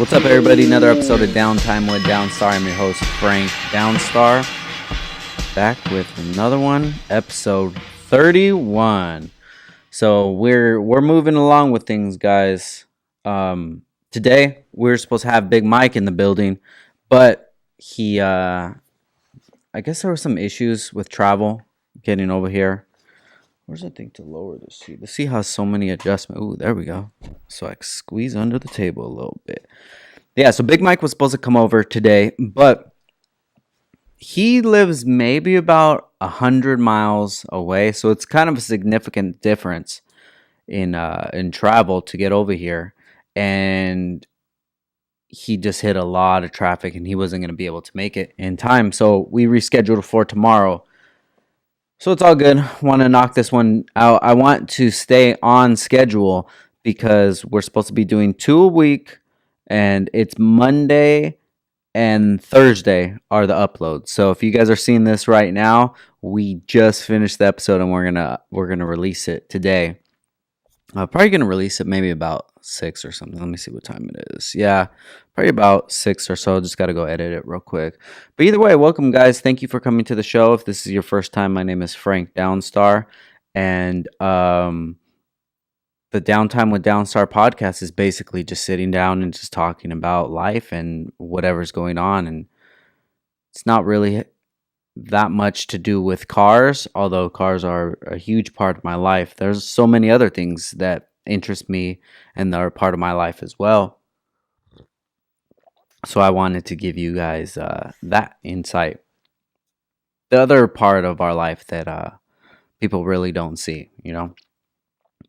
What's up, everybody? Another episode of Downtime with Downstar. I'm your host, Frank Downstar. Back with another one, episode 31. So we're moving along with things, guys. Today we're supposed to have Big Mike in the building, but he, I guess there were some issues with travel getting over here. Where's the thing to lower the seat? The seat has so many adjustments. Ooh, there we go. So I can squeeze under the table a little bit. Yeah, so Big Mike was supposed to come over today, but he lives maybe about 100 miles away, so it's kind of a significant difference in travel to get over here. And he just hit a lot of traffic, and he wasn't going to be able to make it in time, so we rescheduled for tomorrow. So it's all good. Want to knock this one out. I want to stay on schedule because we're supposed to be doing 2 a week. And it's Monday and Thursday are the uploads. So if you guys are seeing this right now, we just finished the episode and we're gonna release it today. Probably gonna release it maybe about 6 or something. Let me see what time it is. Yeah, probably about 6 or so. Just gotta go edit it real quick. But either way, welcome, guys. Thank you for coming to the show. If this is your first time, my name is Frank Downstar, and the Downtime with Downstar podcast is basically just sitting down and just talking about life and whatever's going on. And it's not really that much to do with cars, although cars are a huge part of my life. There's so many other things that interest me and are part of my life as well. So I wanted to give you guys that insight. The other part of our life that people really don't see, you know?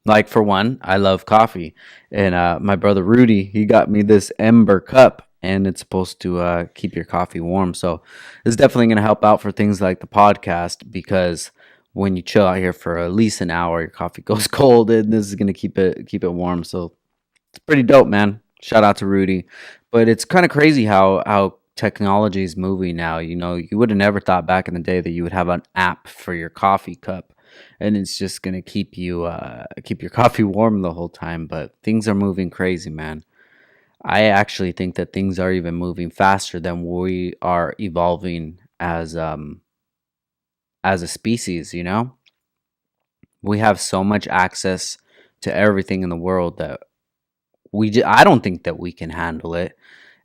Like, for one, I love coffee. And my brother Rudy, he got me this Ember cup. And it's supposed to keep your coffee warm. So it's definitely going to help out for things like the podcast. Because when you chill out here for at least an hour, your coffee goes cold. And this is going to keep it warm. So it's pretty dope, man. Shout out to Rudy. But it's kind of crazy how technology is moving now. You know, you would have never thought back in the day that you would have an app for your coffee cup. And it's just going to keep your coffee warm the whole time. But things are moving crazy, man. I actually think that things are even moving faster than we are evolving as a species, you know? We have so much access to everything in the world that I don't think that we can handle it.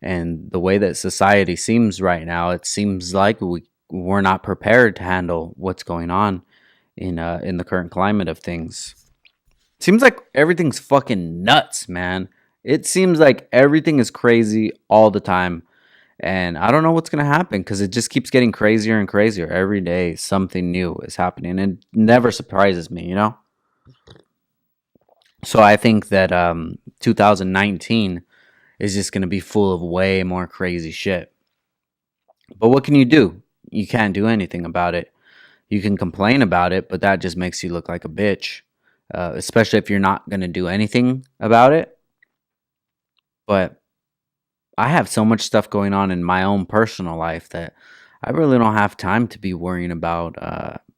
And the way that society seems right now, it seems like we're not prepared to handle what's going on in the current climate of things. Seems like everything's fucking nuts, man. It seems like everything is crazy all the time. And I don't know what's going to happen because it just keeps getting crazier and crazier. Every day something new is happening. And it never surprises me, you know? So I think that 2019 is just going to be full of way more crazy shit. But what can you do? You can't do anything about it. You can complain about it, but that just makes you look like a bitch, especially if you're not going to do anything about it. But I have so much stuff going on in my own personal life that I really don't have time to be worrying about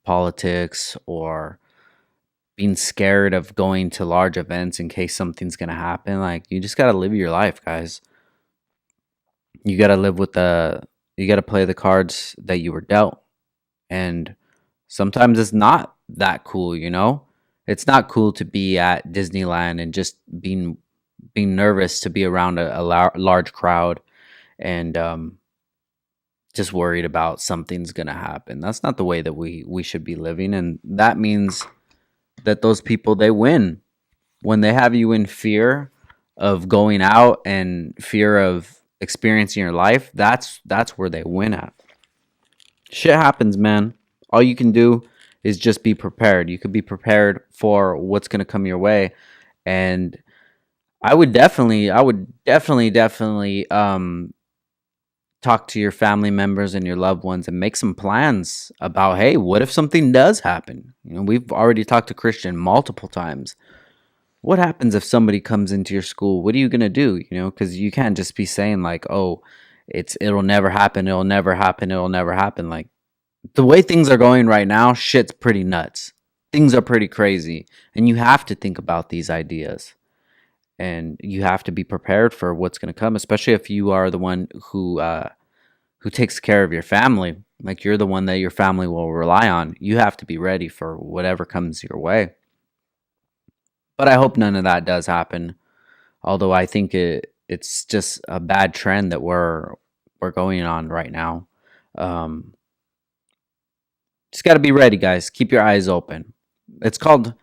politics or being scared of going to large events in case something's going to happen. Like, you just got to live your life, guys. You got to you got to play the cards that you were dealt. And sometimes it's not that cool, you know? It's not cool to be at Disneyland and just being nervous to be around a large crowd and just worried about something's going to happen. That's not the way that we should be living. And that means that those people, they win. When they have you in fear of going out and fear of experiencing your life, that's where they win at. Shit happens, man. All you can do is just be prepared. You could be prepared for what's going to come your way. And I would definitely talk to your family members and your loved ones and make some plans about, hey, what if something does happen? You know, we've already talked to Christian multiple times. What happens if somebody comes into your school? What are you going to do? You know, because you can't just be saying like, oh, it'll never happen. It'll never happen. It'll never happen. Like, the way things are going right now, shit's pretty nuts. Things are pretty crazy. And you have to think about these ideas. and you have to be prepared for what's going to come, especially if you are the one who takes care of your family. Like, you're the one that your family will rely on. You have to be ready for whatever comes your way. But I hope none of that does happen. Although I think it's just a bad trend that we're going on right now. Um, just got to be ready, guys. Keep your eyes open. It's called,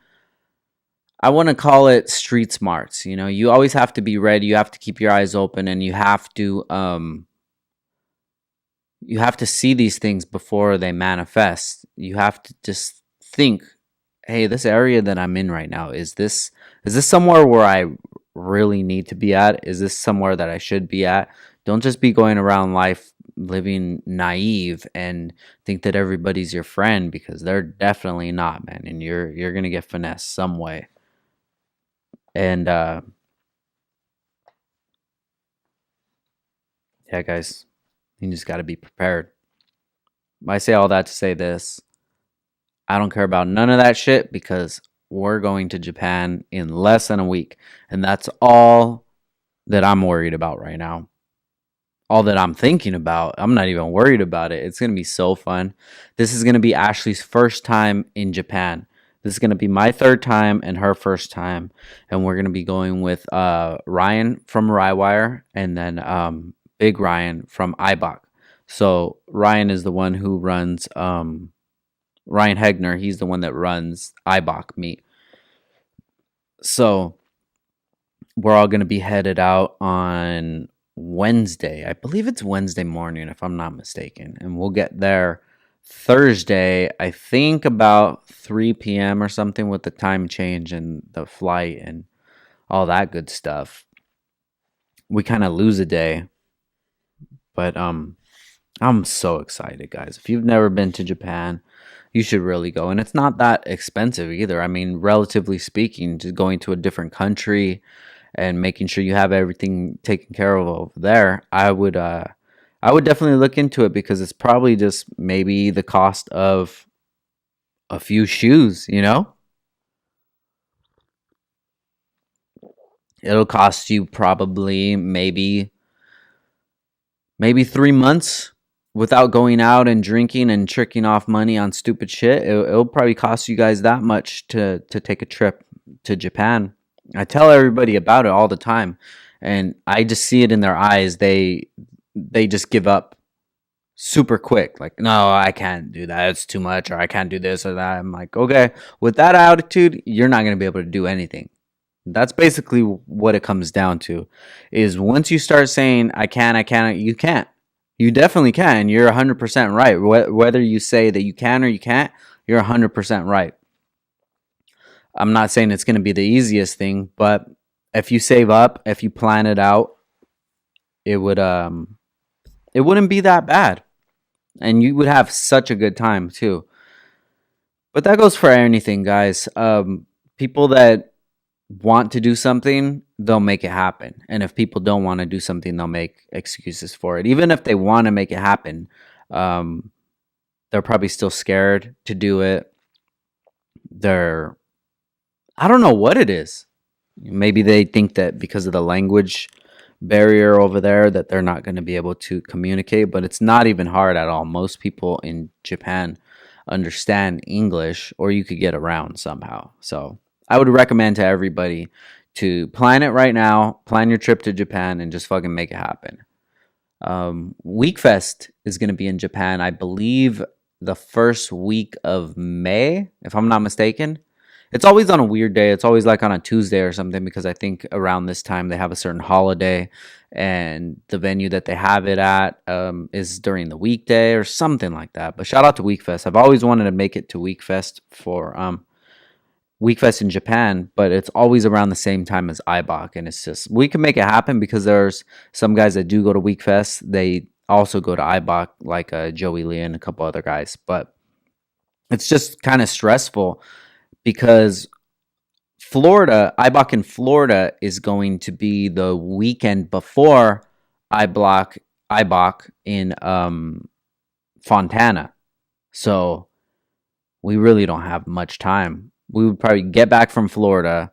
I want to call it street smarts. You know, you always have to be ready. You have to keep your eyes open, and you have to see these things before they manifest. You have to just think, hey, this area that I'm in right now, is this somewhere where I really need to be at? Is this somewhere that I should be at? Don't just be going around life living naive and think that everybody's your friend, because they're definitely not, man. And you're gonna get finessed some way. And yeah, guys, you just got to be prepared. I say all that to say this: I don't care about none of that shit, because we're going to Japan in less than a week, and that's all that I'm worried about right now. All that I'm thinking about. I'm not even worried about it. It's going to be so fun. This is going to be Ashley's first time in Japan. This is going to be my third time and her first time. And we're going to be going with Ryan from Rywire, and then Big Ryan from iBach. So Ryan is the one who runs, Ryan Hegner. He's the one that runs iBach Meet. So we're all going to be headed out on Wednesday. I believe it's Wednesday morning, if I'm not mistaken. And we'll get there Thursday, I think about 3 p.m. or something, with the time change and the flight and all that good stuff. We kind of lose a day. But I'm so excited, guys. If you've never been to Japan, you should really go. And it's not that expensive either. I mean, relatively speaking, just going to a different country and making sure you have everything taken care of over there, I would definitely look into it, because it's probably just maybe the cost of a few shoes, you know? It'll cost you probably maybe 3 months without going out and drinking and tricking off money on stupid shit. It'll probably cost you guys that much to take a trip to Japan. I tell everybody about it all the time, and I just see it in their eyes. They just give up super quick. Like, no, I can't do that. It's too much, or I can't do this or that. I'm like, okay, with that attitude, you're not going to be able to do anything. That's basically what it comes down to, is once you start saying, I can't, you can't. You definitely can. You're 100% right. Whether you say that you can or you can't, you're 100% right. I'm not saying it's going to be the easiest thing, but if you save up, if you plan it out, it wouldn't be that bad. And you would have such a good time too. But that goes for anything, guys. People that want to do something, they'll make it happen. And if people don't want to do something, they'll make excuses for it. Even if they want to make it happen, they're probably still scared to do it. I don't know what it is. Maybe they think that because of the language barrier over there, that they're not going to be able to communicate, but it's not even hard at all. Most people in Japan understand English, or you could get around somehow. So I would recommend to everybody to plan it right now, plan your trip to Japan, and just fucking make it happen. Weekfest is going to be in Japan, I believe, the first week of May, if I'm not mistaken. It's always on a weird day. It's always like on a Tuesday or something, because I think around this time they have a certain holiday, and the venue that they have it at is during the weekday or something like that. But shout out to Weekfest. I've always wanted to make it to Weekfest for Weekfest in Japan, but it's always around the same time as iBach, and it's just, we can make it happen, because there's some guys that do go to Weekfest. They also go to iBach, like Joey Lee and a couple other guys, but it's just kind of stressful, because iBach in Florida is going to be the weekend before iBach in Fontana. So we really don't have much time. We would probably get back from Florida,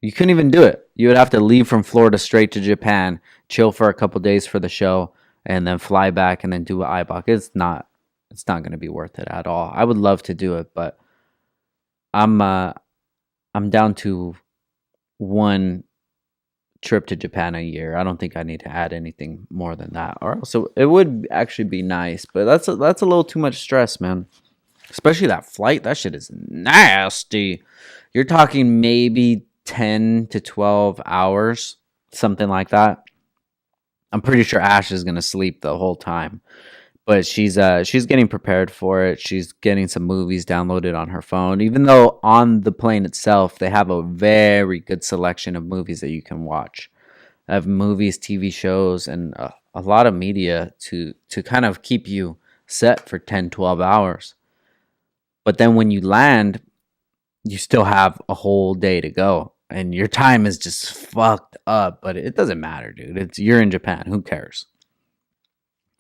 You couldn't even do it. You would have to leave from Florida straight to Japan, chill for a couple days for the show, and then fly back and then do IBOC. It's not going to be worth it at all. I would love to do it, but I'm uh I'm down to one trip to Japan a year. I don't think I need to add anything more than that. Or else it would actually be nice, but that's a little too much stress, man. Especially that flight. That shit is nasty. You're talking maybe 10 to 12 hours, something like that. I'm pretty sure Ash is going to sleep the whole time. But she's getting prepared for it. She's getting some movies downloaded on her phone. Even though on the plane itself they have a very good selection of movies that you can watch. I have movies, TV shows, and a lot of media to kind of keep you set for 10, 12 hours. But then when you land, you still have a whole day to go. And your time is just fucked up. But it doesn't matter, dude. You're in Japan. Who cares?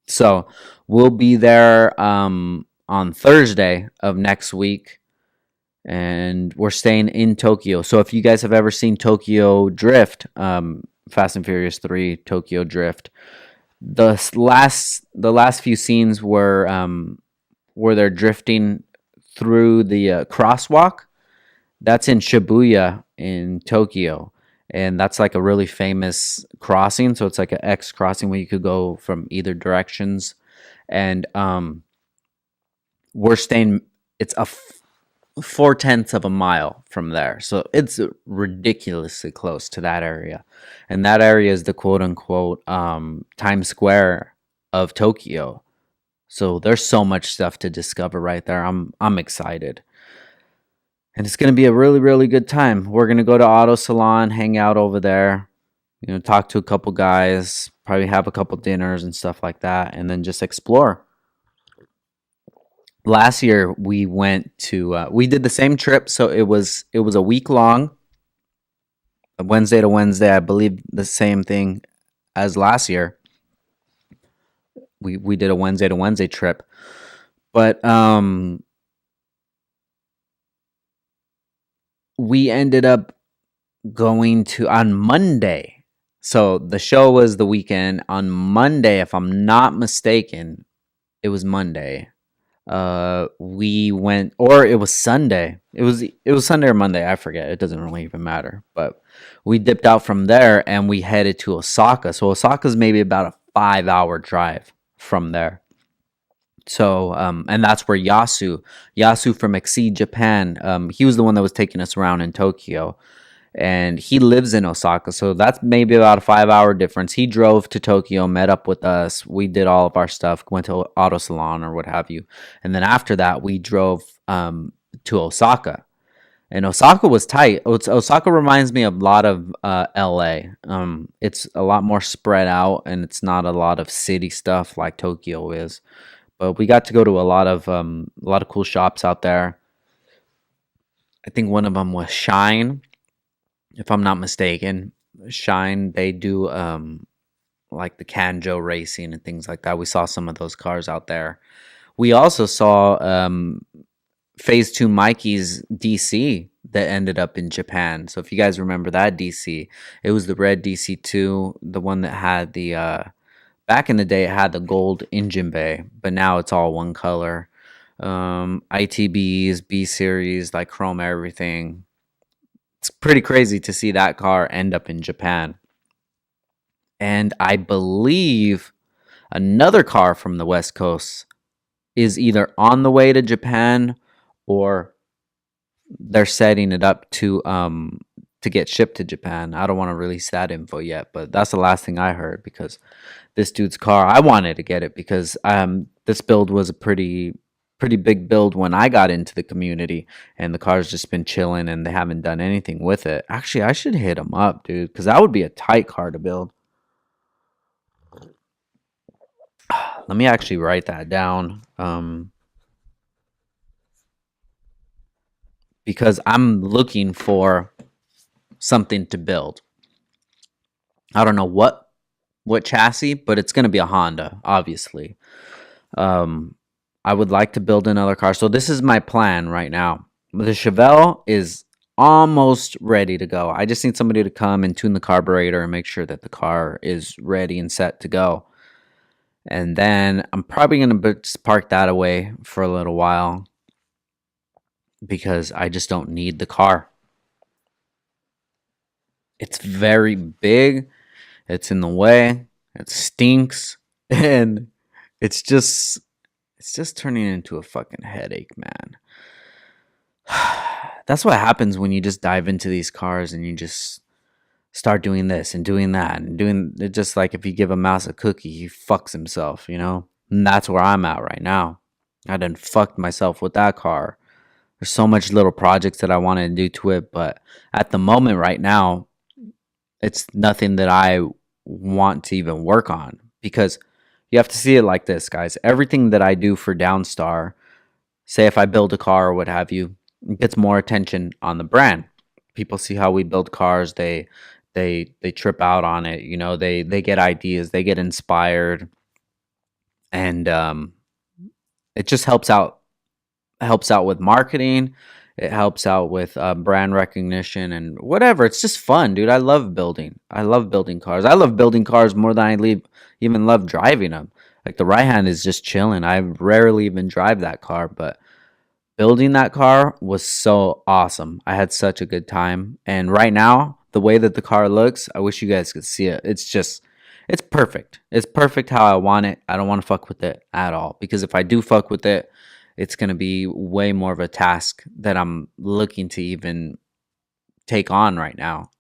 So we'll be there on Thursday of next week, and we're staying in Tokyo. So if you guys have ever seen Tokyo Drift, Fast and Furious 3, Tokyo Drift, the last few scenes where they're drifting through the crosswalk. That's in Shibuya in Tokyo. And that's like a really famous crossing. So it's like an X crossing where you could go from either directions. And we're staying, it's 4/10 of a mile from there. So it's ridiculously close to that area. And that area is the quote unquote Times Square of Tokyo. So there's so much stuff to discover right there. I'm excited. And it's going to be a really, really good time. We're going to go to Auto Salon, hang out over there, talk to a couple guys, probably have a couple dinners and stuff like that, and then just explore. Last year we went to we did the same trip, so it was a week long, Wednesday to Wednesday. I believe the same thing as last year. We did a Wednesday to Wednesday trip, but we ended up going to on Monday. So the show was the weekend. On Monday, if I'm not mistaken, it was Monday. We went, or it was Sunday. It was Sunday or Monday. I forget. It doesn't really even matter. But we dipped out from there and we headed to Osaka. So Osaka's maybe about a 5-hour drive from there. So, and that's where Yasu from Exceed Japan, he was the one that was taking us around in Tokyo, and he lives in Osaka. So that's maybe about a 5-hour difference. He drove to Tokyo, met up with us. We did all of our stuff, went to Auto Salon or what have you. And then after that, we drove, to Osaka, and Osaka was tight. Osaka reminds me a lot of, LA. It's a lot more spread out and it's not a lot of city stuff like Tokyo is. But we got to go to a lot of cool shops out there. I think one of them was Shine, if I'm not mistaken. Shine, they do like the Kanjo racing and things like that. We saw some of those cars out there. We also saw Phase 2 Mikey's DC that ended up in Japan. So if you guys remember that DC, it was the red DC2, the one that had the back in the day, it had the gold engine bay, but now it's all one color. ITBs, B series, like chrome everything. It's pretty crazy to see that car end up in Japan. And I believe another car from the West Coast is either on the way to Japan or they're setting it up to get shipped to Japan. I don't want to release that info yet, but that's the last thing I heard because this dude's car, I wanted to get it because this build was a pretty big build when I got into the community, and the car's just been chilling and they haven't done anything with it. Actually, I should hit him up, dude, because that would be a tight car to build. Let me actually write that down. Because I'm looking for something to build. I don't know what chassis, but it's going to be a Honda, obviously. I would like to build another car. So this is my plan right now. The Chevelle is almost ready to go. I just need somebody to come and tune the carburetor and make sure that the car is ready and set to go. And then I'm probably going to just park that away for a little while because I just don't need the car. It's very big. It's in the way. It stinks. And it's just turning into a fucking headache, man. That's what happens when you just dive into these cars and you just start doing this and doing that and doing it. Just like if you give a mouse a cookie, he fucks himself, you know? And that's where I'm at right now. I done fucked myself with that car. There's so much little projects that I wanted to do to it, but at the moment right now, it's nothing that I want to even work on because you have to see it like this, guys. Everything that I do for Downstar, say if I build a car or what have you, it gets more attention on the brand. People see how we build cars, they trip out on it, you know, they get ideas, they get inspired, and it just helps out with marketing. It helps out with brand recognition and whatever. It's just fun, dude. I love building cars. I love building cars more than even love driving them. Like the right hand is just chilling. I rarely even drive that car, but building that car was so awesome. I had such a good time. And right now, the way that the car looks, I wish you guys could see it. It's perfect. It's perfect how I want it. I don't want to fuck with it at all. Because if I do fuck with it, it's going to be way more of a task that I'm looking to even take on right now.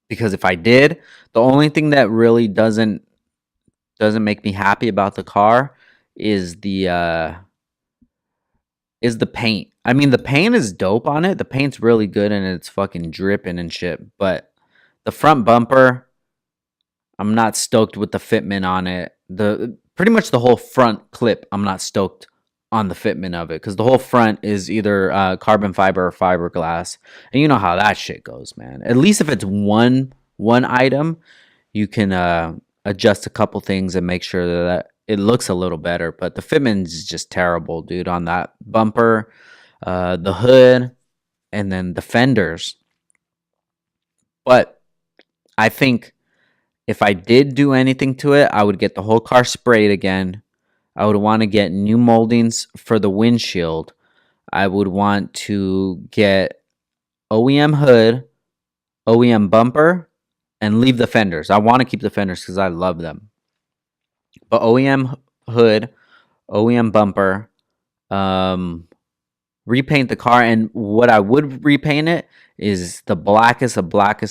Because if I did, the only thing that really doesn't make me happy about the car is the paint. I mean, the paint is dope on it. The paint's really good and it's fucking dripping and shit. But the front bumper, I'm not stoked with the fitment on it. Pretty much the whole front clip, I'm not stoked on the fitment of it because the whole front is either carbon fiber or fiberglass, and you know how that shit goes, man. At least if it's one item, you can adjust a couple things and make sure that it looks a little better. But the fitment is just terrible, dude, on that bumper, the hood, and then the fenders. But I think if I did do anything to it, I would get the whole car sprayed again. I would want to get new moldings for the windshield. I would want to get OEM hood, OEM bumper, and leave the fenders. I want to keep the fenders because I love them. But OEM hood, OEM bumper, repaint the car. And what I would repaint it is the blackest of black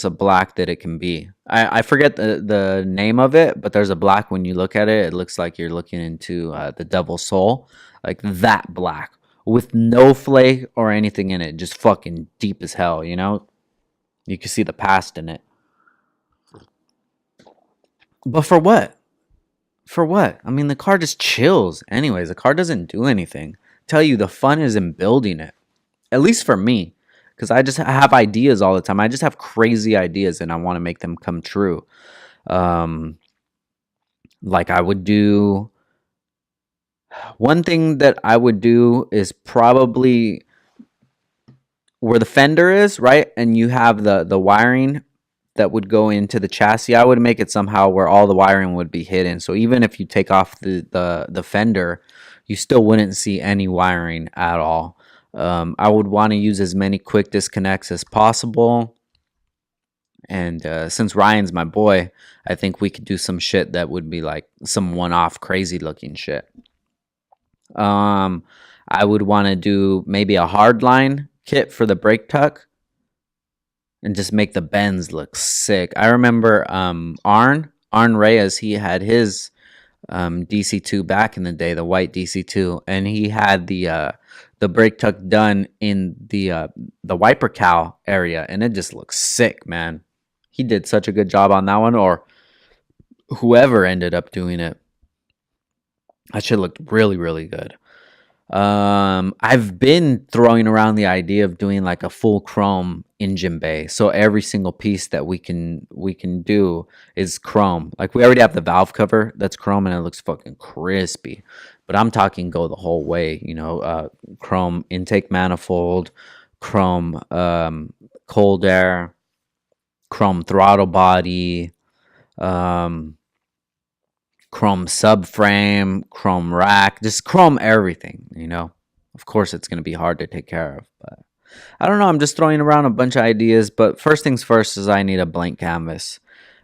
that it can be. I forget the name of it, but there's a black when you look at it. It looks like you're looking into the devil's soul. Like that black with no flake or anything in it. Just fucking deep as hell, you know? You can see the past in it. But for what? For what? I mean, the car just chills. Anyways, the car doesn't do anything. Tell you, the fun is in building it. At least for me. Because I just have ideas all the time. I just have crazy ideas and I want to make them come true. Like I would do... One thing that I would do is probably where the fender is, right? And you have the wiring that would go into the chassis. I would make it somehow where all the wiring would be hidden. So even if you take off the fender, you still wouldn't see any wiring at all. I would want to use as many quick disconnects as possible. And since Ryan's my boy, I think we could do some shit that would be like some one-off crazy looking shit. I would want to do maybe a hardline kit for the brake tuck and just make the bends look sick. I remember Arn Reyes, he had his DC2 back in the day, the white DC2, and he had the brake tuck done in the wiper cowl area, and it just looks sick, man. He did such a good job on that one, or whoever ended up doing it. That shit looked really, really good. I've been throwing around the idea of doing like a full chrome engine bay, so every single piece that we can do is chrome. Like we already have the valve cover that's chrome and it looks fucking crispy, but I'm talking go the whole way, you know. Chrome intake manifold, chrome cold air, chrome throttle body, um, chrome subframe, chrome rack, just chrome everything, you know. Of course, it's going to be hard to take care of, but I don't know. I'm just throwing around a bunch of ideas, but first things first is I need a blank canvas.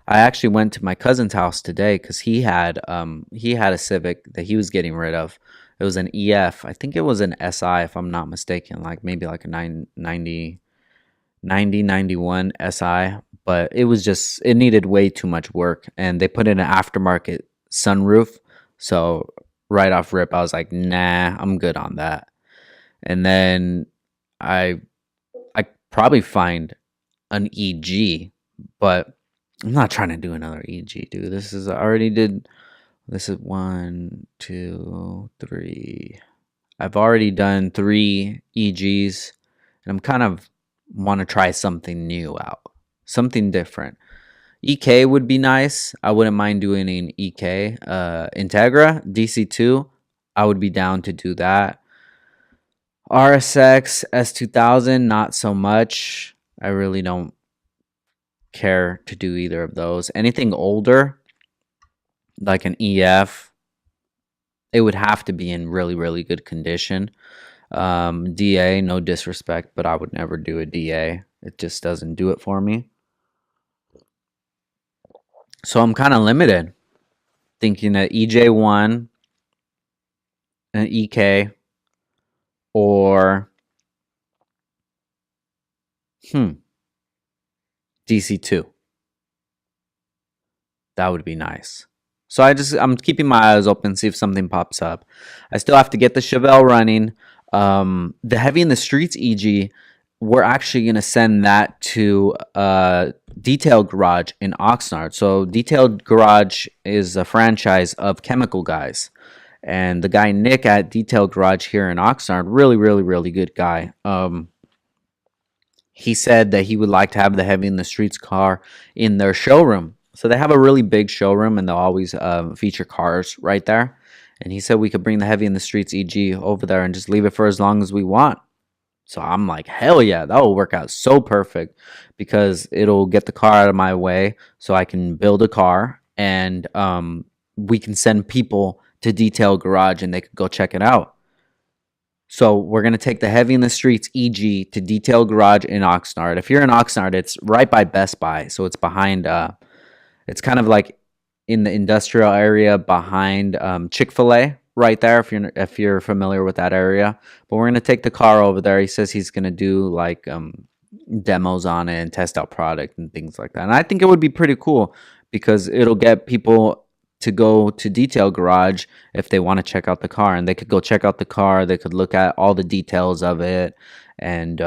I actually went to my cousin's house today because he had a Civic that he was getting rid of. It was an EF. I think it was an SI if I'm not mistaken, like maybe like a 91 SI, but it was just it needed way too much work and they put in an aftermarket sunroof. So right off rip I was like, "Nah, I'm good on that." And then I I probably find an EG, but I'm not trying to do another EG, dude. This is I already did. This is 1, 2, 3. I've already done 3 EGs, and I'm kind of want to try something new out, something different. EK would be nice. I wouldn't mind doing an EK. Integra DC2, I would be down to do that. RSX S2000, not so much. I really don't care to do either of those. Anything older, like an EF, it would have to be in really, really good condition. DA, no disrespect, but I would never do a DA. It just doesn't do it for me. So I'm kind of limited, thinking that EJ1, an EK, or DC2. That would be nice. So I'm keeping my eyes open, see if something pops up. I still have to get the Chevelle running. The Heavy in the Streets EG, we're actually going to send that to Detail Garage in Oxnard. So Detail Garage is a franchise of chemical guys. And the guy Nick at Detail Garage here in Oxnard, really, really, really good guy. He said that he would like to have the Heavy in the Streets car in their showroom. So they have a really big showroom, and they'll always feature cars right there. And he said we could bring the Heavy in the Streets EG over there and just leave it for as long as we want. So I'm like, hell yeah, that will work out so perfect because it'll get the car out of my way so I can build a car, and we can send people to Detail Garage and they could go check it out. So we're going to take the Heavy in the Streets EG to Detail Garage in Oxnard. If you're in Oxnard, it's right by Best Buy. So it's behind, it's kind of like in the industrial area behind Chick-fil-A right there, if you're familiar with that area. But we're going to take the car over there. He says he's going to do like demos on it and test out product and things like that. And I think it would be pretty cool because it'll get people to go to Detail Garage if they want to check out the car, and they could go check out the car. They could look at all the details of it, and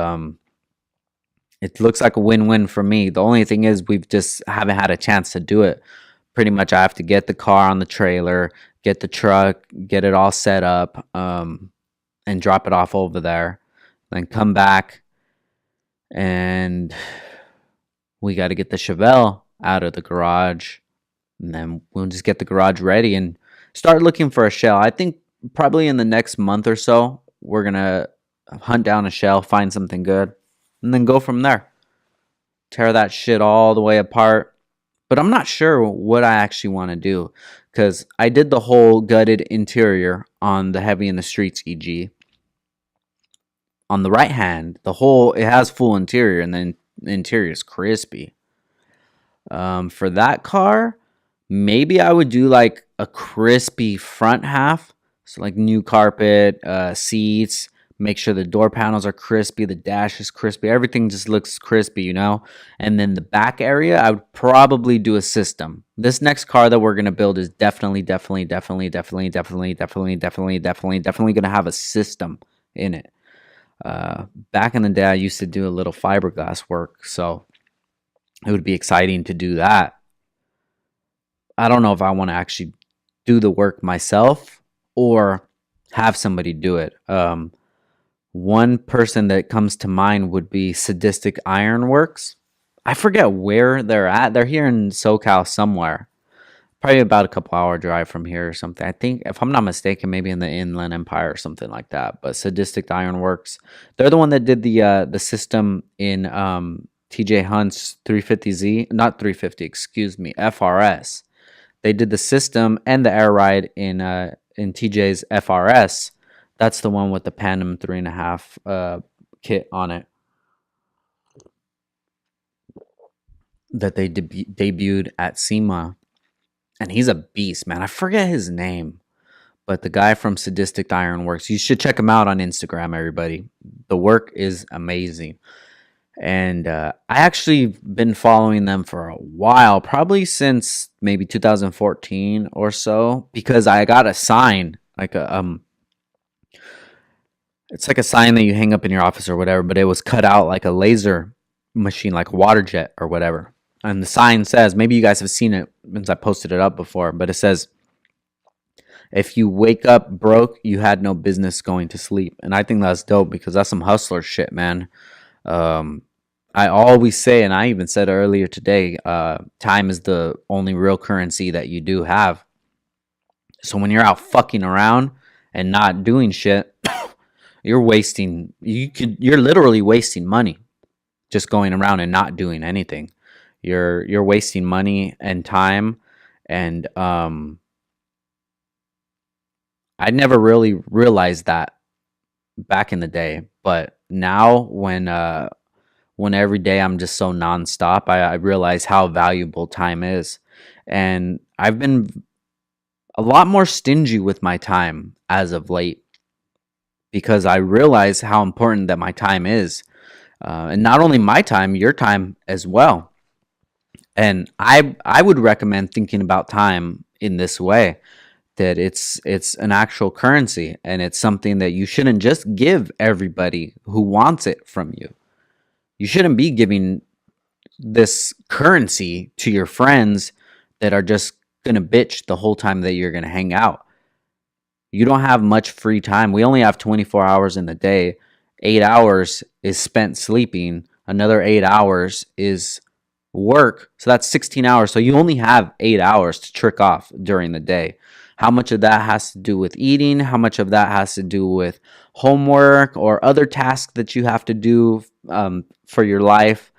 it looks like a win-win for me. The only thing is we just haven't had a chance to do it. Pretty much I have to get the car on the trailer, get the truck, get it all set up, and drop it off over there, then come back, and we got to get the Chevelle out of the garage. And then we'll just get the garage ready and start looking for a shell. I think probably in the next month or so, we're going to hunt down a shell, find something good, and then go from there. Tear that shit all the way apart. But I'm not sure what I actually want to do because I did the whole gutted interior on the Heavy in the Streets EG. On the right hand, it has full interior, and then the interior is crispy. For that car, maybe I would do like a crispy front half. So like new carpet, seats, make sure the door panels are crispy, the dash is crispy, everything just looks crispy, you know? And then the back area, I would probably do a system. This next car that we're going to build is definitely going to have a system in it. Back in the day, I used to do a little fiberglass work, so it would be exciting to do that. I don't know if I want to actually do the work myself or have somebody do it. One person that comes to mind would be Sadistic Ironworks. I forget where they're at. They're here in SoCal somewhere. probably about a couple hour drive from here or something. I think, if I'm not mistaken, maybe in the Inland Empire or something like that. But Sadistic Ironworks, they're the one that did the system in TJ Hunt's 350Z, not 350, excuse me, FRS. They did the system and the air ride in TJ's FRS. That's the one with the Panem 3.5 kit on it that they debuted at SEMA. And he's a beast, man. I forget his name, but the guy from Sadistic Ironworks, you should check him out on Instagram, everybody. The work is amazing. And I actually been following them for a while, probably since maybe 2014 or so, because I got a sign, like it's like a sign that you hang up in your office or whatever, but it was cut out like a laser machine, like a water jet or whatever. And the sign says, maybe you guys have seen it since I posted it up before, but it says, if you wake up broke, you had no business going to sleep. And I think that's dope because that's some hustler shit, man. I always say, and I even said earlier today, time is the only real currency that you do have. So when you're out fucking around and not doing shit, you're literally wasting money just going around and not doing anything. You're wasting money and time, and I never really realized that back in the day, but now when every day I'm just so nonstop, I realize how valuable time is. And I've been a lot more stingy with my time as of late because I realize how important that my time is. And not only my time, your time as well. And I would recommend thinking about time in this way, that it's an actual currency, and it's something that you shouldn't just give everybody who wants it from you. You shouldn't be giving this currency to your friends that are just going to bitch the whole time that you're going to hang out. You don't have much free time. We only have 24 hours in the day. 8 hours is spent sleeping. Another 8 hours is work. So that's 16 hours. So you only have 8 hours to trick off during the day. How much of that has to do with eating? How much of that has to do with homework or other tasks that you have to do for your life?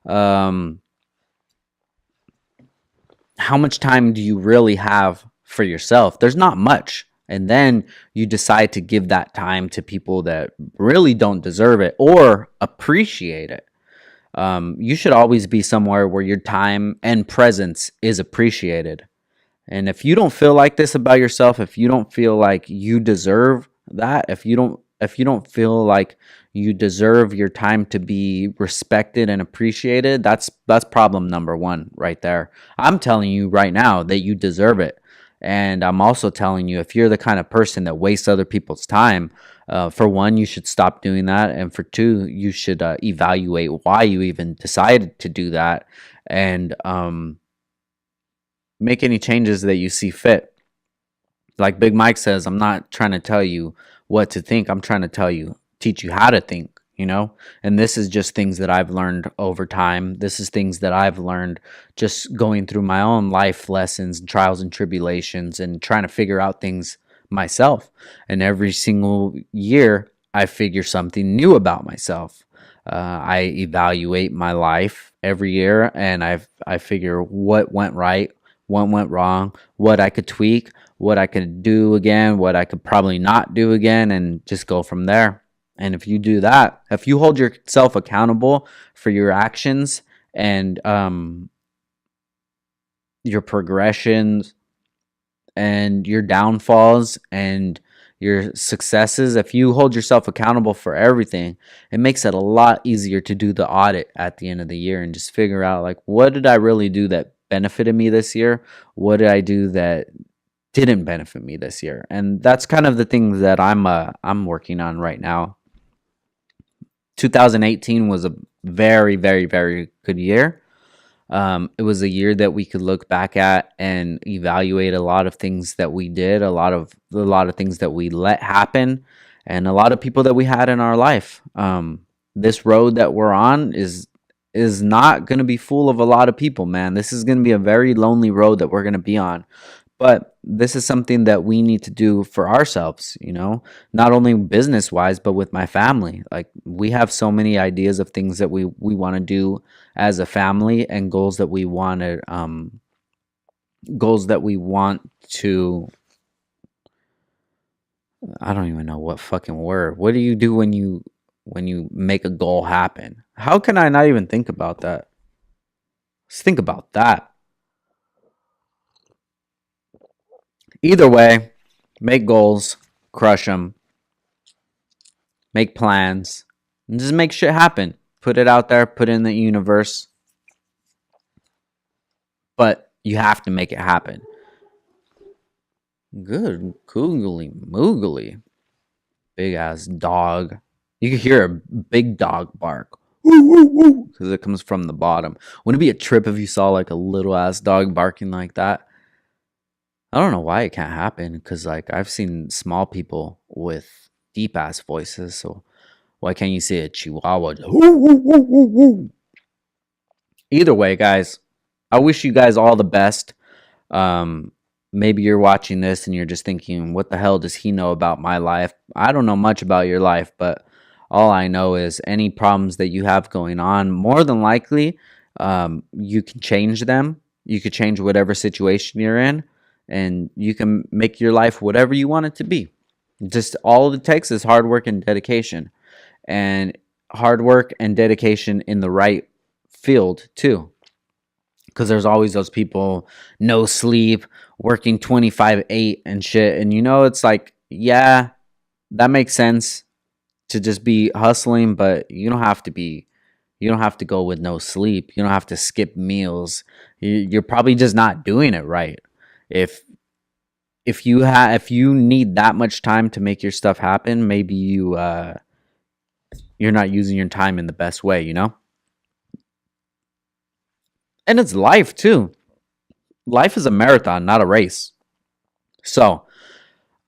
How much time do you really have for yourself? There's not much. And then you decide to give that time to people that really don't deserve it or appreciate it. You should always be somewhere where your time and presence is appreciated. And if you don't feel like this about yourself, if you don't feel like you deserve that, if you don't feel like you deserve your time to be respected and appreciated, that's problem number one right there. I'm telling you right now that you deserve it. And I'm also telling you, if you're the kind of person that wastes other people's time, for one, you should stop doing that. And for two, you should evaluate why you even decided to do that, and make any changes that you see fit. Like Big Mike says, I'm not trying to tell you what to think. I'm trying to teach you how to think, And this is just things that I've learned over time. This is things that I've learned just going through my own life lessons, trials and tribulations, and trying to figure out things myself. And every single year, I figure something new about myself. I evaluate my life every year, and I figure what went right, what went wrong, what I could tweak, what I could do again, what I could probably not do again, and just go from there. And if you do that, if you hold yourself accountable for your actions and your progressions and your downfalls and your successes, if you hold yourself accountable for everything, it makes it a lot easier to do the audit at the end of the year and just figure out, like, what did I really do that benefited me this year? What did I do that didn't benefit me this year? And that's kind of the things that I'm working on right now. 2018 was a very, very, very good year. It was a year that we could look back at and evaluate a lot of things that we did, a lot of things that we let happen, and a lot of people that we had in our life. This road that we're on is is not going to be full of a lot of people, man. This is going to be a very lonely road that we're going to be on. But this is something that we need to do for ourselves, not only business wise, but with my family. Like, we have so many ideas of things that we want to do as a family, and goals that we want to. I don't even know what fucking word. What do you do when you make a goal happen? How can I not even think about that? Let's think about that. Either way, make goals, crush them, make plans, and just make shit happen. Put it out there, put it in the universe. But you have to make it happen. Good googly moogly. Big ass dog. You can hear a big dog bark. Woo, woo, woo. Because it comes from the bottom. Wouldn't it be a trip if you saw like a little ass dog barking like that? I don't know why it can't happen. Because like I've seen small people with deep ass voices. So why can't you see a chihuahua? Woo, woo, woo, woo, woo. Either way, guys, I wish you guys all the best. Maybe you're watching this and you're just thinking, what the hell does he know about my life? I don't know much about your life, but all I know is any problems that you have going on, more than likely, you can change them. You could change whatever situation you're in, and you can make your life whatever you want it to be. Just all it takes is hard work and dedication, and hard work and dedication in the right field too. Because there's always those people, no sleep, working 25/8 and shit. And it's like, yeah, that makes sense to just be hustling, but you don't have to go with no sleep. You don't have to skip meals. You're probably just not doing it right. If you need that much time to make your stuff happen, maybe you're not using your time in the best way, And it's life too. Life is a marathon, not a race. So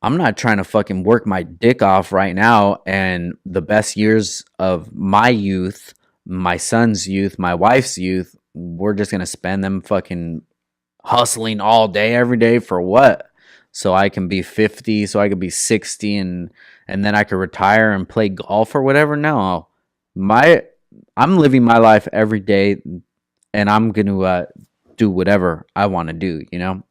I'm not trying to fucking work my dick off right now, and the best years of my youth, my son's youth, my wife's youth, we're just gonna spend them fucking hustling all day, every day for what? So I can be 50, so I could be 60, and then I could retire and play golf or whatever. No, I'm living my life every day, and I'm gonna do whatever I want to do.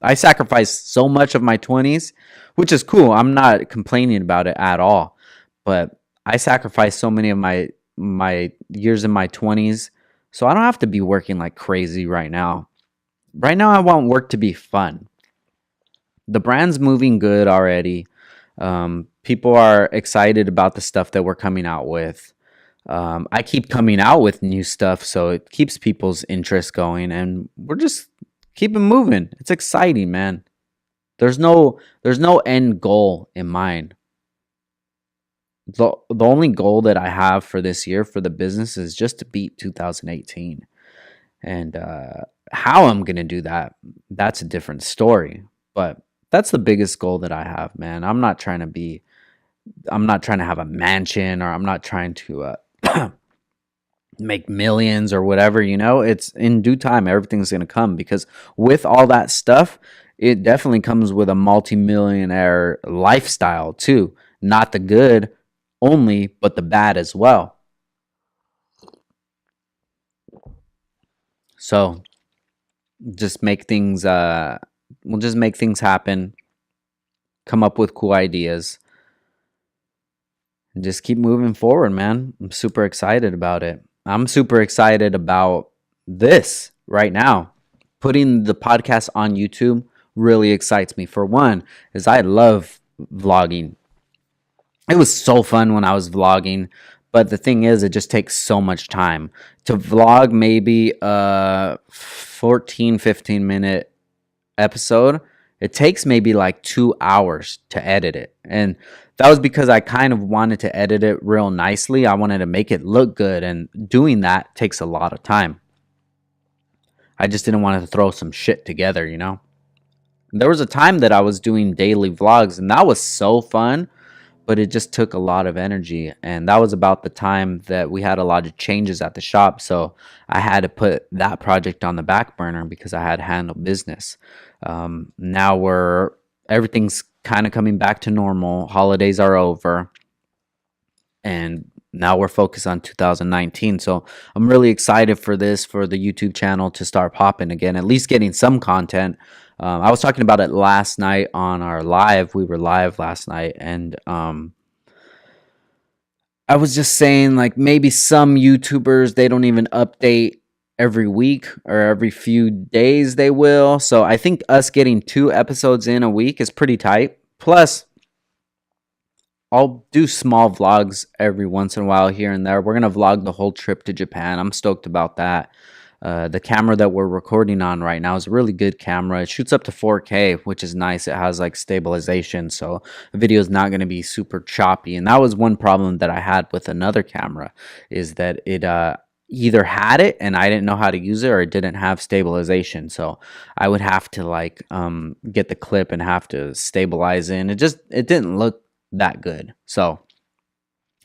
I sacrificed so much of my 20s, which is cool. I'm not complaining about it at all, but I sacrificed so many of my years in my 20s, so I don't have to be working like crazy right now. Right now, I want work to be fun. The brand's moving good already. People are excited about the stuff that we're coming out with. I keep coming out with new stuff, so it keeps people's interest going, and we're just keeping moving. It's exciting, man. There's no end goal in mind. The only goal that I have for this year for the business is just to beat 2018, and how I'm gonna do that, that's a different story. But that's the biggest goal that I have, man. I'm not trying to have a mansion, or I'm not trying to make millions or whatever. It's in due time, everything's going to come, because with all that stuff, it definitely comes with a multi-millionaire lifestyle too. Not the good only, but the bad as well. So just make things we'll just make things happen, come up with cool ideas, and just keep moving forward, man. I'm super excited about it. I'm super excited about this right now. Putting the podcast on YouTube really excites me. For one, is I love vlogging. It was so fun when I was vlogging, but the thing is, it just takes so much time to vlog. Maybe a 14-15 minute episode, it takes maybe like 2 hours to edit it. And that was because I kind of wanted to edit it real nicely. I wanted to make it look good, and doing that takes a lot of time. I just didn't want to throw some shit together, There was a time that I was doing daily vlogs, and that was so fun, but it just took a lot of energy. And that was about the time that we had a lot of changes at the shop. So I had to put that project on the back burner because I had to handle business. Now everything's kind of coming back to normal. Holidays are over, and now we're focused on 2019. So I'm really excited for the YouTube channel to start popping again, at least getting some content. I was talking about it last night on our live. We were live last night, and I was just saying, like, maybe some YouTubers, they don't even update every week, or every few days they will. So I think us getting 2 episodes in a week is pretty tight. Plus, I'll do small vlogs every once in a while here and there. We're going to vlog the whole trip to Japan. I'm stoked about that. The camera that we're recording on right now is a really good camera. It shoots up to 4K, which is nice. It has like stabilization, so the video is not going to be super choppy. And that was one problem that I had with another camera, is that it either had it and I didn't know how to use it, or it didn't have stabilization. So I would have to like get the clip and have to stabilize it. And it didn't look that good. So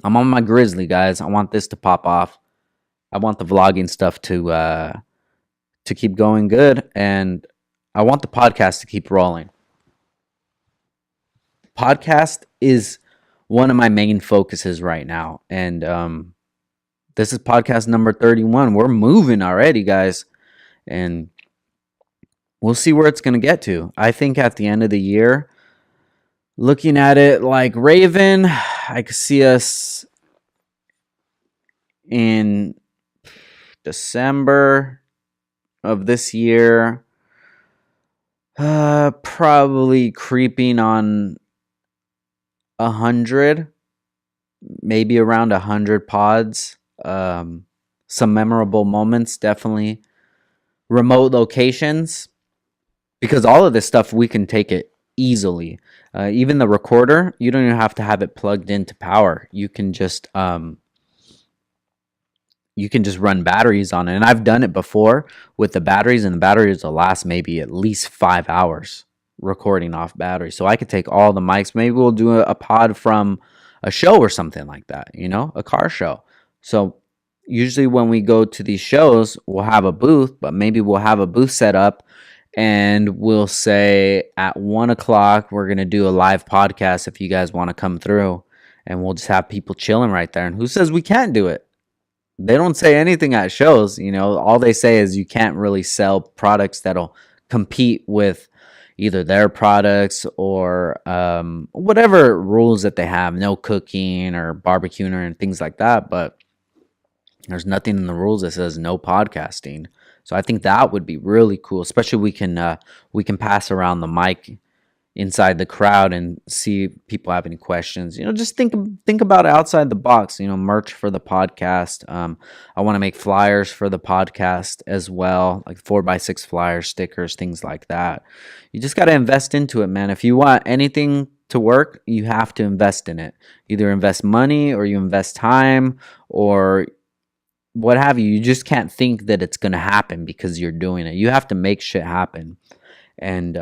I'm on my Grizzly, guys. I want this to pop off. I want the vlogging stuff to keep going good, and I want the podcast to keep rolling. Podcast is one of my main focuses right now, and this is podcast number 31. We're moving already, guys, and we'll see where it's going to get to. I think at the end of the year, looking at it like Raven, I could see us in December of this year, probably creeping on 100, maybe around 100 pods. Some memorable moments, definitely. Remote locations, because all of this stuff we can take it easily. Even the recorder, you don't even have to have it plugged into power. You can just run batteries on it. And I've done it before with the batteries, and the batteries will last maybe at least 5 hours recording off battery. So I could take all the mics. Maybe we'll do a pod from a show or something like that, a car show. So usually when we go to these shows, we'll have a booth, but maybe we'll have a booth set up, and we'll say at 1 o'clock, we're going to do a live podcast if you guys want to come through, and we'll just have people chilling right there. And who says we can't do it? They don't say anything at shows, all they say is you can't really sell products that'll compete with either their products or whatever rules that they have, no cooking or barbecuing and things like that. But there's nothing in the rules that says no podcasting. So I think that would be really cool, especially we can pass around the mic inside the crowd and see if people have any questions. Just think about it outside the box. Merch for the podcast. I want to make flyers for the podcast as well, like 4x6 flyers, stickers, things like that. You just got to invest into it, man. If you want anything to work, you have to invest in it. Either invest money, or you invest time, or what have you. You just can't think that it's going to happen because you're doing it. You have to make shit happen. And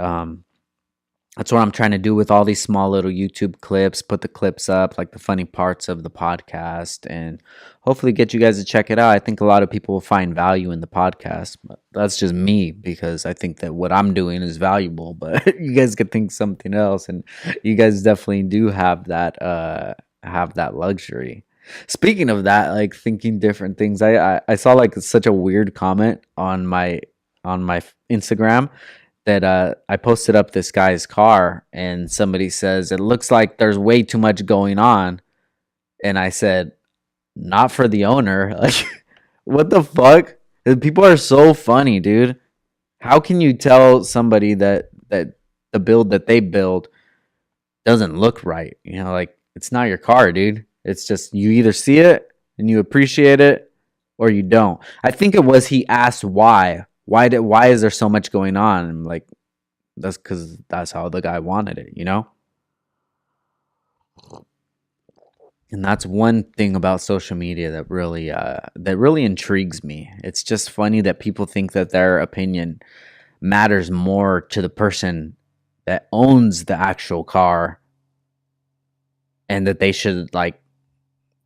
that's what I'm trying to do with all these small little YouTube clips, put the clips up, like the funny parts of the podcast, and hopefully get you guys to check it out. I think a lot of people will find value in the podcast. But that's just me, because I think that what I'm doing is valuable, but you guys could think something else, and you guys definitely do have that luxury. Speaking of that, like thinking different things, I saw like such a weird comment on my Instagram, that I posted up this guy's car, and somebody says, it looks like there's way too much going on. And I said, not for the owner. Like, what the fuck? People are so funny, dude. How can you tell somebody that the build that they build doesn't look right? Like, it's not your car, dude. It's just, you either see it and you appreciate it, or you don't. I think it was, he asked why. Why is there so much going on? I'm like, that's because that's how the guy wanted it, And that's one thing about social media that really intrigues me. It's just funny that people think that their opinion matters more to the person that owns the actual car and that they should like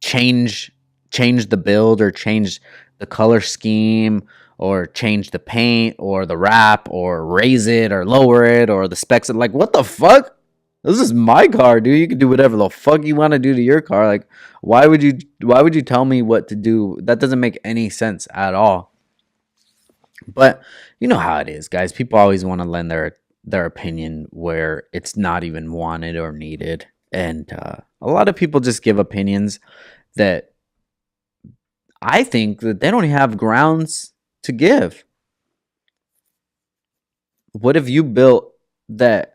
change change the build or change the color scheme or change the paint or the wrap or raise it or lower it or the specs. Like, what the fuck? This is my car, dude. You can do whatever the fuck you want to do to your car. Like, why would you tell me what to do? That doesn't make any sense at all. But you know how it is, guys. People always want to lend their opinion where it's not even wanted or needed. And a lot of people just give opinions that I think that they don't have grounds to give. What have you built that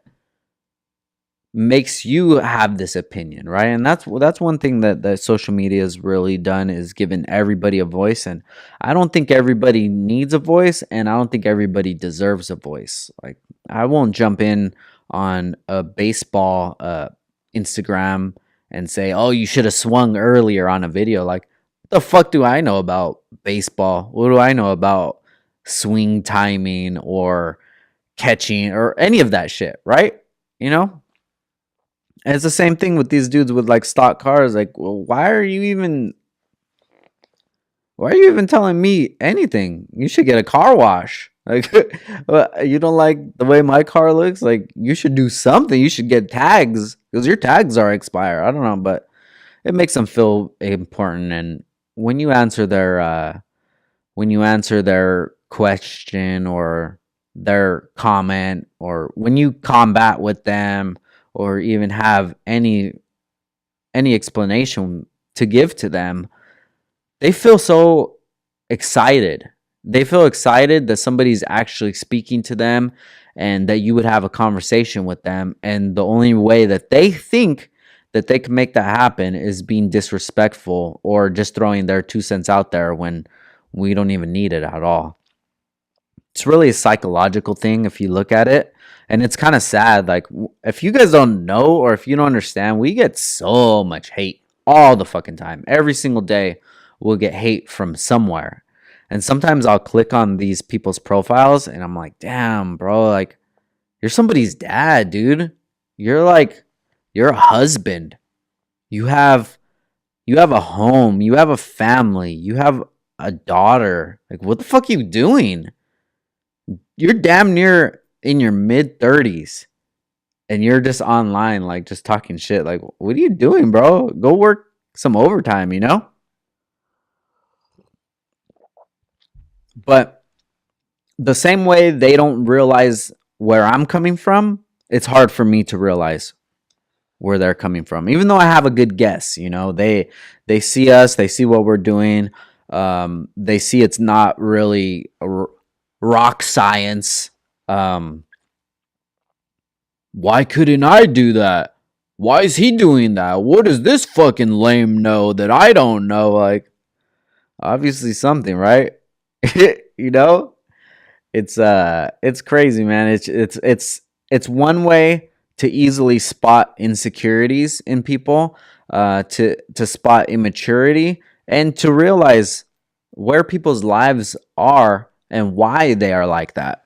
makes you have this opinion, right? And that's one thing that social media has really done, is given everybody a voice. And I don't think everybody needs a voice, and I don't think everybody deserves a voice. Like, I won't jump in on a baseball Instagram and say, oh, you should have swung earlier on a video. Like, what the fuck do I know about baseball? What do I know about swing timing or catching or any of that shit, right? You know? And it's the same thing with these dudes with like stock cars. Like, well, why are you even telling me anything? You should get a car wash. Like, you don't like the way my car looks? Like, you should do something. You should get tags because your tags are expired. I don't know, but it makes them feel important. And when you answer their question or their comment, or when you combat with them, or even have any explanation to give to them, they feel so excited. They feel excited that somebody's actually speaking to them and that you would have a conversation with them. And the only way that they think that they can make that happen is being disrespectful or just throwing their 2 cents out there when we don't even need it at all. It's really a psychological thing if you look at it. And it's kind of sad. Like, if you guys don't know or if you don't understand, we get so much hate all the fucking time. Every single day, we'll get hate from somewhere. And sometimes I'll click on these people's profiles and I'm like, damn, bro, like, you're somebody's dad, dude. You're a husband. You have a home. You have a family. You have a daughter. Like, what the fuck are you doing? You're damn near in your mid-30s and you're just online, like, just talking shit. Like, what are you doing, bro? Go work some overtime, you know? But the same way they don't realize where I'm coming from, it's hard for me to realize where they're coming from. Even though I have a good guess, you know, they see us, they see what we're doing. They see it's not really rock science. Why couldn't I do that? Why is he doing that? What does this fucking lame know that I don't know? Like, obviously something, right? You know? It's crazy, man. It's one way to easily spot insecurities in people, to spot immaturity, and to realize where people's lives are and why they are like that.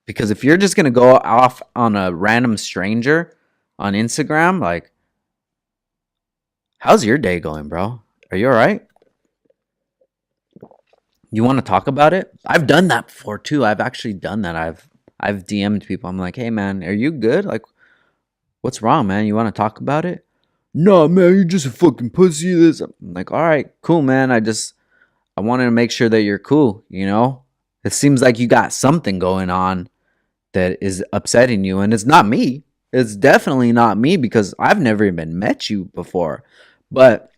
Because if you're just going to go off on a random stranger on Instagram, like, how's your day going, bro? Are you all right? You want to talk about it? I've done that before too. I've actually done that. I've DM'd people. I'm like, "Hey man, are you good? Like, what's wrong, man? You want to talk about it?" "No, man, you're just a fucking pussy." This. I'm like, "All right, cool, man. I wanted to make sure that you're cool, you know? It seems like you got something going on that is upsetting you, and it's not me. It's definitely not me because I've never even met you before. But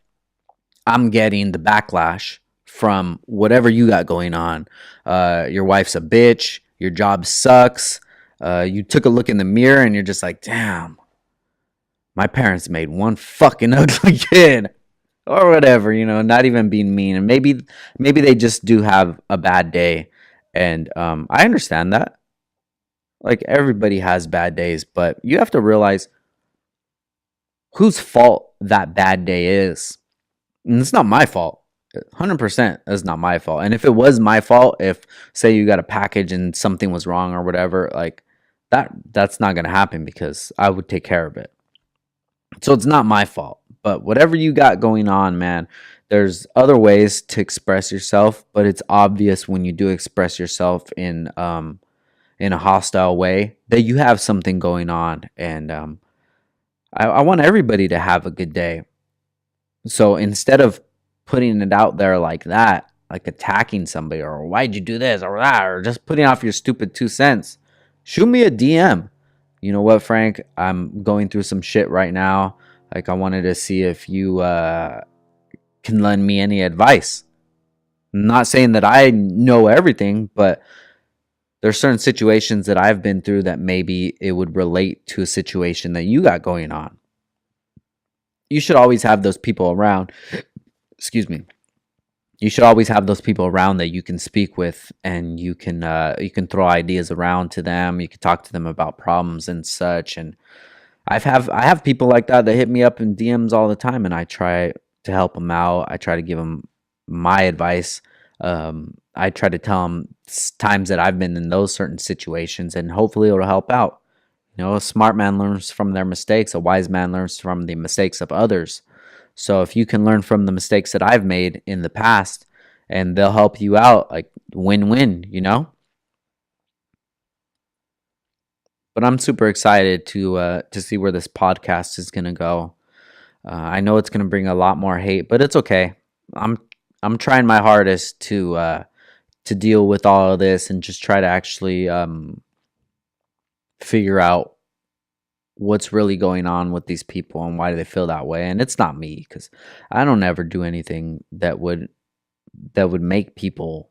I'm getting the backlash from whatever you got going on. Your wife's a bitch. Your job sucks. You took a look in the mirror and you're just like, damn, my parents made one fucking ugly kid." Or whatever, you know, not even being mean. And maybe they just do have a bad day. And I understand that. Like, everybody has bad days, but you have to realize whose fault that bad day is. And it's not my fault. 100% is not my fault. And if it was my fault, if say you got a package and something was wrong or whatever, like, that's not going to happen because I would take care of it. So it's not my fault. But whatever you got going on, man, there's other ways to express yourself, but it's obvious when you do express yourself in a hostile way that you have something going on. And I want everybody to have a good day. So instead of putting it out there like that, like attacking somebody or why'd you do this or that, or just putting off your stupid 2 cents, shoot me a DM. You know what, Frank? I'm going through some shit right now. Like, I wanted to see if you can lend me any advice. I'm not saying that I know everything, but there's certain situations that I've been through that maybe it would relate to a situation that you got going on. You should always have those people around. Excuse me. You should always have those people around that you can speak with, and you can throw ideas around to them. You can talk to them about problems and such. And I have people like that that hit me up in DMs all the time, and I try to help them out. I try to give them my advice. I try to tell them times that I've been in those certain situations, and hopefully it'll help out. You know, a smart man learns from their mistakes. A wise man learns from the mistakes of others. So if you can learn from the mistakes that I've made in the past, and they'll help you out, like win-win, you know? But I'm super excited to see where this podcast is gonna go. I know it's gonna bring a lot more hate, but it's okay. I'm I'm trying my hardest to deal with all of this and just try to actually figure out what's really going on with these people and why do they feel that way. And it's not me, because I don't ever do anything that would make people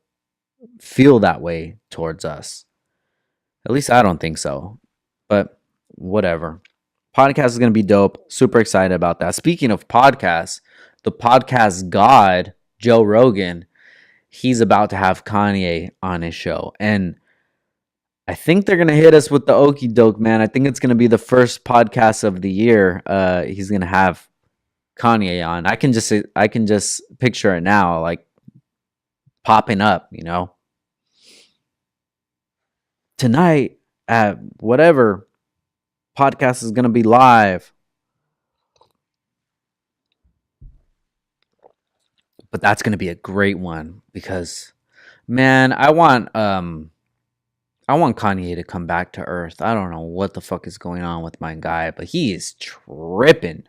feel that way towards us. At least I don't think so. But whatever. Podcast is going to be dope. Super excited about that. Speaking of podcasts, the podcast god, Joe Rogan, he's about to have Kanye on his show. And I think they're going to hit us with the okie doke, man. I think it's going to be the first podcast of the year. He's going to have Kanye on. I can just picture it now, like popping up, tonight at whatever podcast is going to be live. But that's going to be a great one because, man, I want Kanye to come back to earth. I don't know what the fuck is going on with my guy, but he is tripping.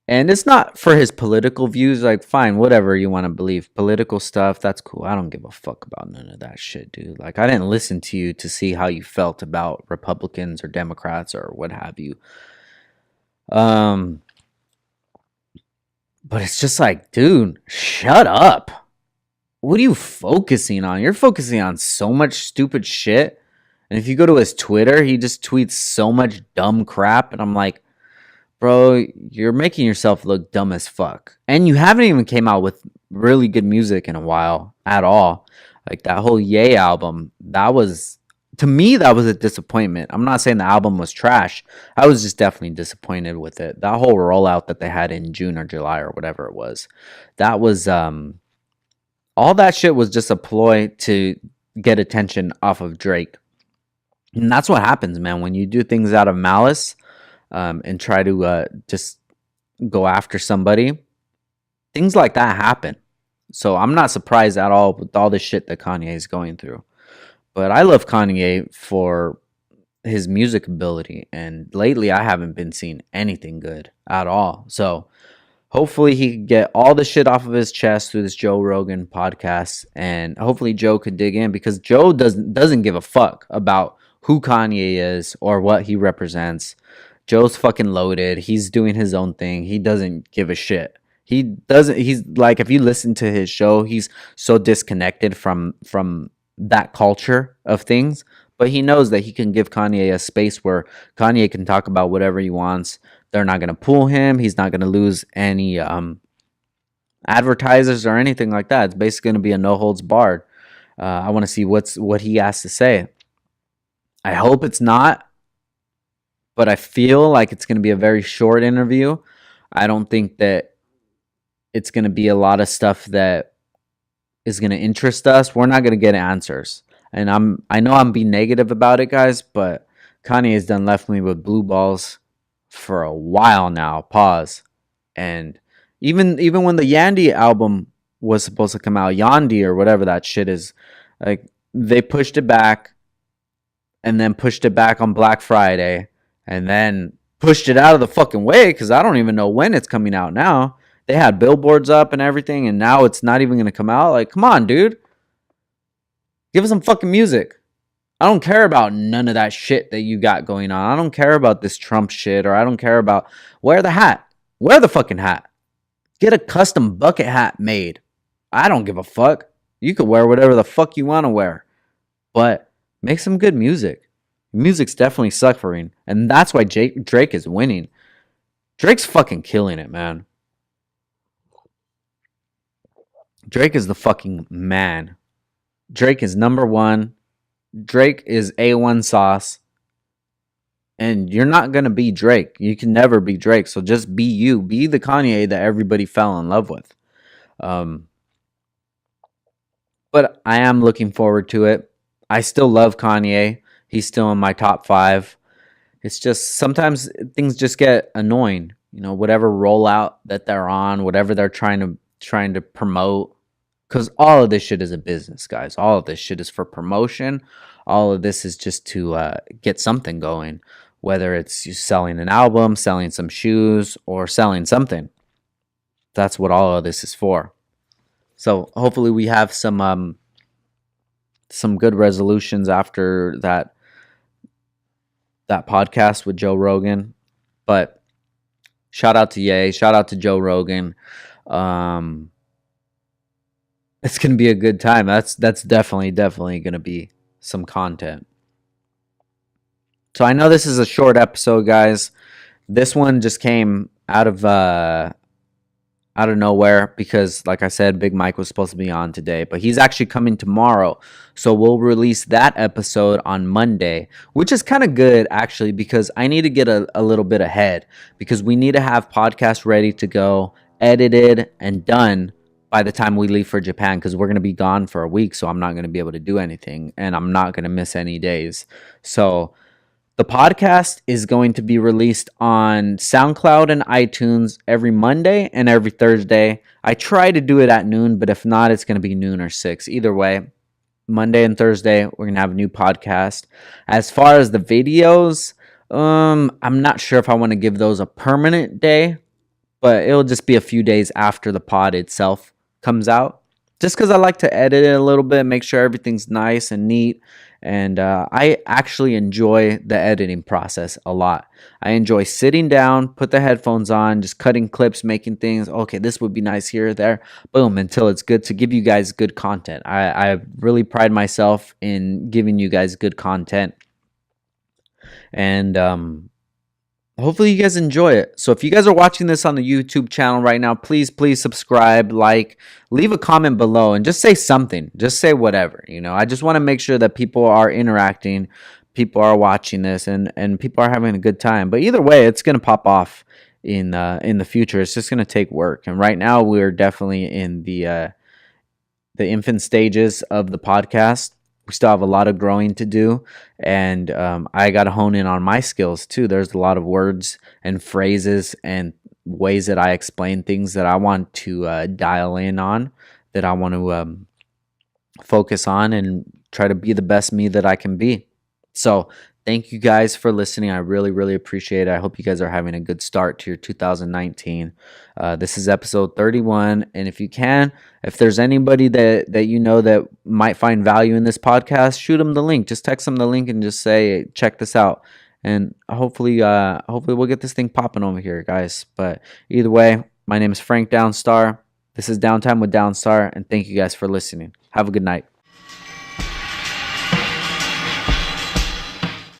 And it's not for his political views. Like, fine, whatever you want to believe. Political stuff, that's cool. I don't give a fuck about none of that shit, dude. Like, I didn't listen to you to see how you felt about Republicans or Democrats or what have you. Um, but it's just like, dude, shut up. What are you focusing on? You're focusing on so much stupid shit. And if you go to his Twitter, he just tweets so much dumb crap. And I'm like, bro, you're making yourself look dumb as fuck. And you haven't even came out with really good music in a while at all. Like that whole Yay album, to me, that was a disappointment. I'm not saying the album was trash. I was just definitely disappointed with it. That whole rollout that they had in June or July or whatever it was, that was, all that shit was just a ploy to get attention off of Drake. And that's what happens, man, when you do things out of malice, and try to just go after somebody. Things like that happen. So I'm not surprised at all with all the shit that Kanye is going through. But I love Kanye for his music ability. And lately, I haven't been seeing anything good at all. So hopefully he could get all the shit off of his chest through this Joe Rogan podcast, and hopefully Joe could dig in, because Joe doesn't give a fuck about who Kanye is or what he represents. Joe's fucking loaded. He's doing his own thing. He doesn't give a shit. He's like, if you listen to his show, he's so disconnected from that culture of things, but he knows that he can give Kanye a space where Kanye can talk about whatever he wants. They're not going to pull him. He's not going to lose any advertisers or anything like that. It's basically going to be a no holds barred. I want to see what he has to say. I hope it's not, but I feel like it's going to be a very short interview. I don't think that it's going to be a lot of stuff that is going to interest us. We're not going to get answers. And I know I'm being negative about it, guys, but Kanye has done left me with blue balls for a while now. Pause. And even when the Yandy album was supposed to come out, Yandi or whatever that shit is, like they pushed it back and then pushed it back on Black Friday and then pushed it out of the fucking way because I don't even know when it's coming out now. They had billboards up and everything, and now it's not even going to come out. Like, come on, dude. Give us some fucking music. I don't care about none of that shit that you got going on. I don't care about this Trump shit, or I don't care about... Wear the hat. Wear the fucking hat. Get a custom bucket hat made. I don't give a fuck. You could wear whatever the fuck you want to wear. But make some good music. Music's definitely suffering. And that's why Drake is winning. Drake's fucking killing it, man. Drake is the fucking man. Drake is number one. Drake is A1 sauce. And you're not going to be Drake. You can never be Drake. So just be you. Be the Kanye that everybody fell in love with. But I am looking forward to it. I still love Kanye. He's still in my top 5. It's just sometimes things just get annoying. You know, whatever rollout that they're on, whatever they're trying to promote. Because all of this shit is a business, guys. All of this shit is for promotion. All of this is just to get something going. Whether it's you selling an album, selling some shoes, or selling something. That's what all of this is for. So hopefully we have some good resolutions after that podcast with Joe Rogan. But shout out to Ye. Shout out to Joe Rogan. It's gonna be a good time. That's definitely gonna be some content. So I know this is a short episode, guys. This one just came out of nowhere because, like I said, Big Mike was supposed to be on today, but he's actually coming tomorrow. So we'll release that episode on Monday, which is kind of good actually because I need to get a little bit ahead because we need to have podcasts ready to go, edited and done by the time we leave for Japan because we're going to be gone for a week, so I'm not going to be able to do anything and I'm not going to miss any days. So the podcast is going to be released on SoundCloud and iTunes every Monday and every Thursday. I try to do it at noon, but if not, it's going to be noon or 6. Either way, Monday and Thursday, we're going to have a new podcast. As far as the videos, I'm not sure if I want to give those a permanent day, but it'll just be a few days after the pod itself comes out. Just because I like to edit it a little bit, make sure everything's nice and neat. And I actually enjoy the editing process a lot. I enjoy sitting down, put the headphones on, just cutting clips, making things. Okay, this would be nice here or there. Boom, until it's good to give you guys good content. I really pride myself in giving you guys good content. And hopefully you guys enjoy it. So if you guys are watching this on the YouTube channel right now, please subscribe, like, leave a comment below, and just say something. Just say whatever. You know, I just want to make sure that people are interacting, people are watching this, and people are having a good time. But either way, it's gonna pop off in the future. It's just gonna take work. And right now, we're definitely in the infant stages of the podcast. We still have a lot of growing to do, and I got to hone in on my skills too. There's a lot of words and phrases and ways that I explain things that I want to dial in on, that I want to focus on and try to be the best me that I can be. So thank you guys for listening. I really appreciate it. I hope you guys are having a good start to your 2019. This is episode 31. And if you can, if there's anybody that you know that might find value in this podcast, shoot them the link. Just text them the link and just say, check this out. And hopefully we'll get this thing popping over here, guys. But either way, my name is Frank Downstar. This is Downtime with Downstar. And thank you guys for listening. Have a good night.